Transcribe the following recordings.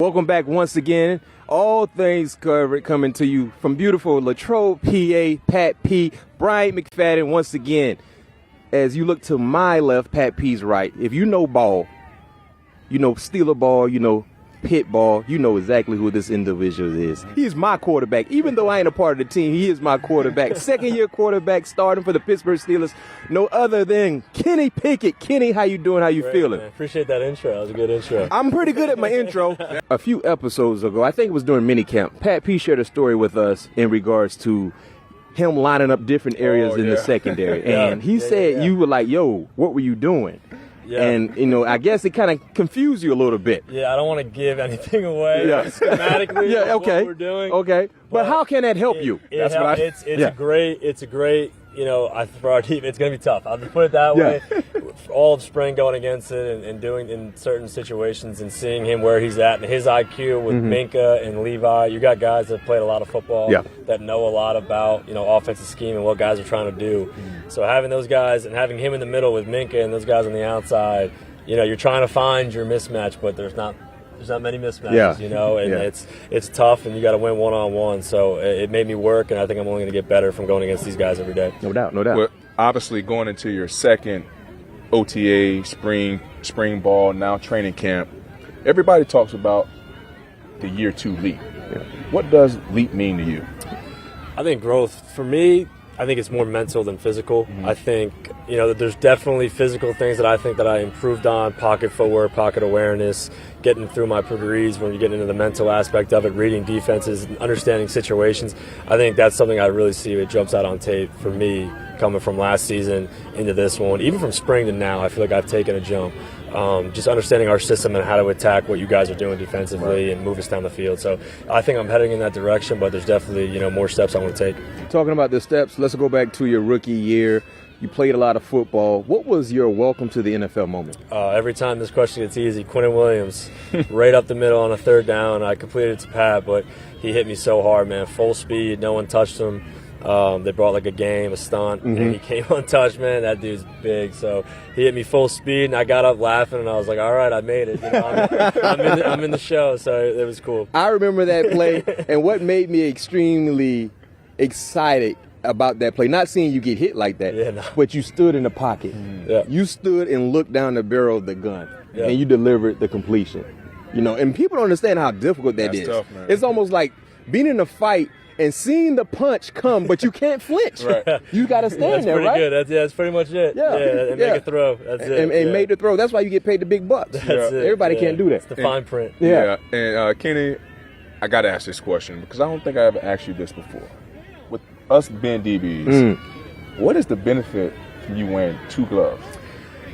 Welcome back once again. All things covered coming to you from beautiful Latrobe, PA. Pat P. Bryant McFadden once again. As you look to my left, Pat P's right. If you know ball, you know Steeler ball, you know Pitt ball, you know exactly who this individual is. He's my quarterback. Even though I ain't a part of the team, he is my quarterback. Second-year quarterback starting for the Pittsburgh Steelers. No other than Kenny Pickett. Kenny, how you doing? How you feeling? Man. Appreciate that intro. That was a good intro. I'm pretty good at my intro. A few episodes ago, I think it was during minicamp, Pat P shared a story with us in regards to him lining up different areas in the secondary. And he said you were like, yo, what were you doing? Yeah. And, you know, I guess it kind of confused you a little bit. Yeah, I don't want to give anything away schematically what we're doing. Okay. But how can that help you? It's a great, you know, for our team, it's going to be tough. I'll just put it that way. All of spring going against it and doing in certain situations and seeing him where he's at and his IQ with Minka and Levi. You got guys that played a lot of football that know a lot about, you know, offensive scheme and what guys are trying to do. So having those guys and having him in the middle with Minka and those guys on the outside, you know, you're trying to find your mismatch, but there's not many mismatches, you know, and it's tough, and you got to win one-on-one. So it made me work, and I think I'm only going to get better from going against these guys every day. No doubt. Well, obviously, going into your second OTA, spring ball, now training camp, everybody talks about the year 2 leap. What does leap mean to you? I think growth, for me, I think it's more mental than physical. I think, you know, that there's definitely physical things that I think that I improved on, pocket footwork, pocket awareness, getting through my reads when you get into the mental aspect of it, reading defenses, understanding situations. I think that's something I really see that jumps out on tape for me coming from last season into this one. Even from spring to now, I feel like I've taken a jump. Just understanding our system and how to attack what you guys are doing defensively and move us down the field. So I think I'm heading in that direction, but there's definitely, you know, more steps I want to take. Talking about the steps, let's go back to your rookie year. You played a lot of football. What was your welcome to the NFL moment? Every time this question gets easy, Quinnen Williams, right up the middle on a third down. I completed it to Pat, but he hit me so hard, man. Full speed, no one touched him. They brought like a stunt, and he came untouched, man. That dude's big. So he hit me full speed, and I got up laughing, and I was like, all right, I made it. You know, I'm in the show, so it was cool. I remember that play, and what made me extremely excited about that play, not seeing you get hit like that, but you stood in the pocket. You stood and looked down the barrel of the gun, and you delivered the completion. You know, and people don't understand how difficult that is. Tough, man. It's almost like being in a fight and seeing the punch come, but you can't flinch. You got to stand there, right? Good. That's pretty much it. And make a throw. That's it. And make the throw. That's why you get paid the big bucks. Everybody can't do that. It's the fine print. And Kenny, I got to ask this question because I don't think I ever asked you this before. With us being DBs, what is the benefit from you wearing 2 gloves?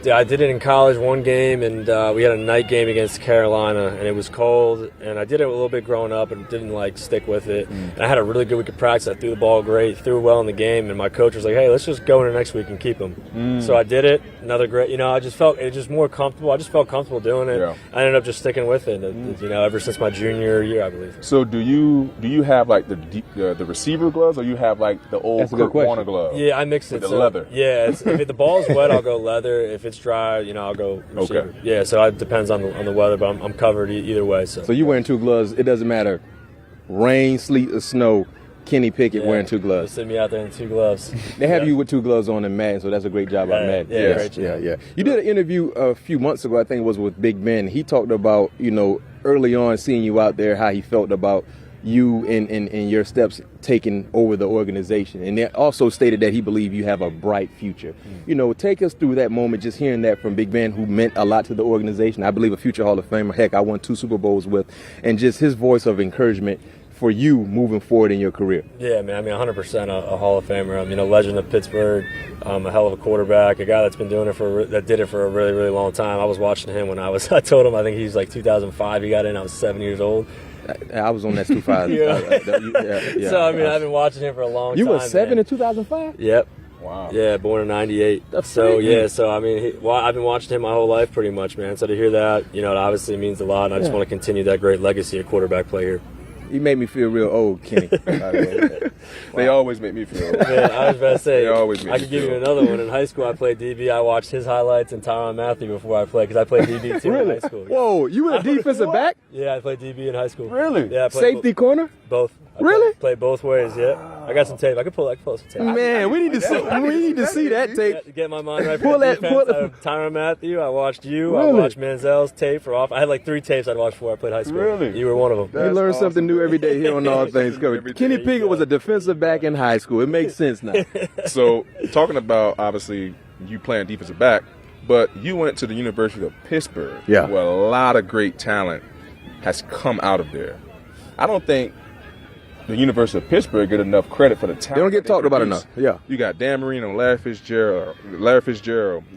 Yeah, I did it in college, one game, and we had a night game against Carolina, and it was cold, and I did it a little bit growing up and didn't, like, stick with it. And I had a really good week of practice. I threw the ball great, threw well in the game, and my coach was like, hey, let's just go into next week and keep him. So I did it. Another great, you know, I just felt it just more comfortable. I just felt comfortable doing it. I ended up just sticking with it, you know, ever since my junior year, I believe. So do you have, like, the receiver gloves, or you have, like, the old Kurt Warner gloves? Yeah, I mix it. With the leather? Yeah, if the ball's wet, I'll go leather. If it's dry, you know, I'll go receiver. Okay. Yeah, so it depends on the weather, but I'm covered either way. So you're wearing 2 gloves. It doesn't matter, rain, sleet, or snow. Kenny Pickett wearing 2 gloves. They send me out there in 2 gloves. They have you with 2 gloves on in Madden, so that's a great job by Madden. Yeah. You did an interview a few months ago, I think it was with Big Ben. He talked about, you know, early on seeing you out there, how he felt about you and your steps taking over the organization. And they also stated that he believed you have a bright future. You know, take us through that moment, just hearing that from Big Ben, who meant a lot to the organization. I believe a future Hall of Famer. Heck, I won 2 Super Bowls with. And just his voice of encouragement for you moving forward in your career. Yeah, man, I mean, 100% a Hall of Famer. I mean, a legend of Pittsburgh, a hell of a quarterback, a guy that's been doing it that did it for a really, really long time. I was watching him when I told him, I think he was like 2005. He got in, I was 7 years old. I was on that 2005. So, I mean, I've been watching him for a long time. You were 7 in 2005? Yep. Wow. Yeah, born in 98. So I mean, I've been watching him my whole life pretty much, man. So to hear that, you know, it obviously means a lot, and I just want to continue that great legacy of quarterback play here. You made me feel real old, Kenny. They always make me feel old. Man, I was about to say, They always make I me could give feel you old. another one. In high school, I played DB. I watched his highlights and Tyrann Mathieu before I played, because I played DB too in high school. Whoa, you were a defensive back? Yeah, I played DB in high school. Really? Yeah, I played Safety corner? both. I Really? Played both ways. Yeah, I got some tape. I could pull some tape. Man, we need to see that tape. Get my mind right. Pull For that- defense. pull that- I have Tyrann Mathieu. I watched you. Really? I watched Manziel's tape for off. I had like 3 tapes I'd watched before I played high school. Really? You were one of them. We That's learn awesome. something new every day here on All Things Covered. Every day. Kenny Pickett was a defensive back in high school. It makes sense now. So, talking about, obviously, you playing defensive back, but you went to the University of Pittsburgh, Yeah. where a lot of great talent has come out of there. I don't think the University of Pittsburgh get enough credit for the talent. They don't get that talked about produce. enough. Yeah. You got Dan Marino, Larry Fitzgerald. You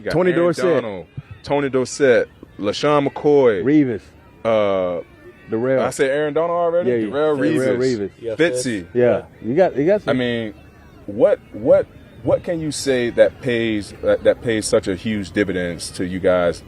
got Tony Aaron Dorsett. Donald, Tony Dorsett, LaShawn McCoy. Revis. Uh, Darrell. I said Aaron Donald already. Yeah, Darrell Darrell Reeves. Reeves. You got Fitzy. Yeah. You got some. I mean, what can you say that pays such a huge dividends to you guys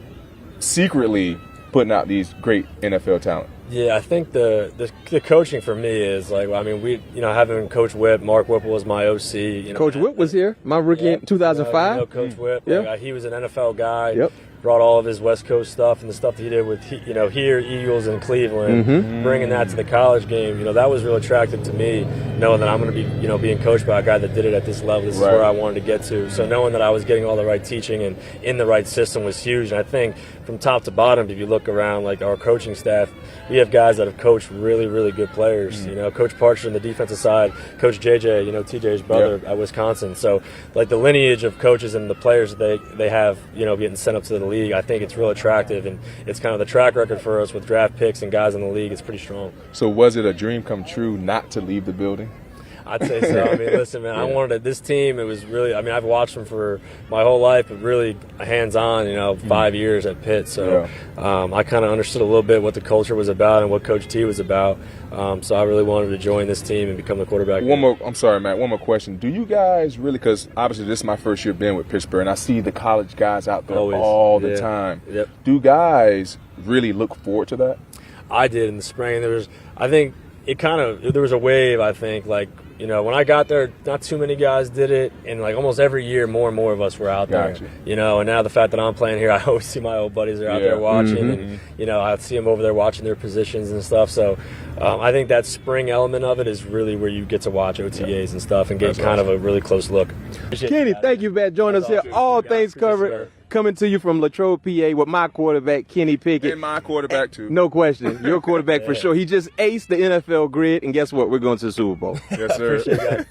secretly putting out these great NFL talent? Yeah, I think the coaching for me is like, I mean, having Coach Whip, Mark Whipple was my OC. Coach Whip was here, my rookie in 2005. Coach Whip. Yeah. Like, he was an NFL guy. Yep. Brought all of his West Coast stuff and the stuff that he did with here, Eagles and Cleveland, bringing that to the college game. That was real attractive to me, knowing that I'm going to be being coached by a guy that did it at this level. This is where I wanted to get to. So knowing that I was getting all the right teaching and in the right system was huge. And I think from top to bottom, if you look around like our coaching staff, we have guys that have coached really, really good players. Coach Parcher on the defensive side, Coach JJ, TJ's brother at Wisconsin. So like the lineage of coaches and the players that they have, getting sent up to the league, I think it's real attractive, and it's kind of the track record for us with draft picks and guys in the league. It's pretty strong. So was it a dream come true not to leave the building? I'd say so. I mean, listen, man, I wanted this team. It was really, I've watched them for my whole life, but really hands-on, 5 years at Pitt. So I kind of understood a little bit what the culture was about and what Coach T was about. So I really wanted to join this team and become the quarterback. I'm sorry, Matt. One more question. Do you guys really, because obviously this is my first year being with Pittsburgh, and I see the college guys out there all the time. Yep. Do guys really look forward to that? I did in the spring. There was a wave, I think, like, when I got there, not too many guys did it, and like almost every year, more and more of us were out there. And now the fact that I'm playing here, I always see my old buddies are out there watching, and I see them over there watching their positions and stuff. So I think that spring element of it is really where you get to watch OTAs and stuff and get of a really close look. Kenny, thank you, man. Join us here. All Things Covered. Coming to you from Latrobe, PA, with my quarterback, Kenny Pickett. And my quarterback, too. No question. Your quarterback for sure. He just aced the NFL grid, and guess what? We're going to the Super Bowl. Yes, sir.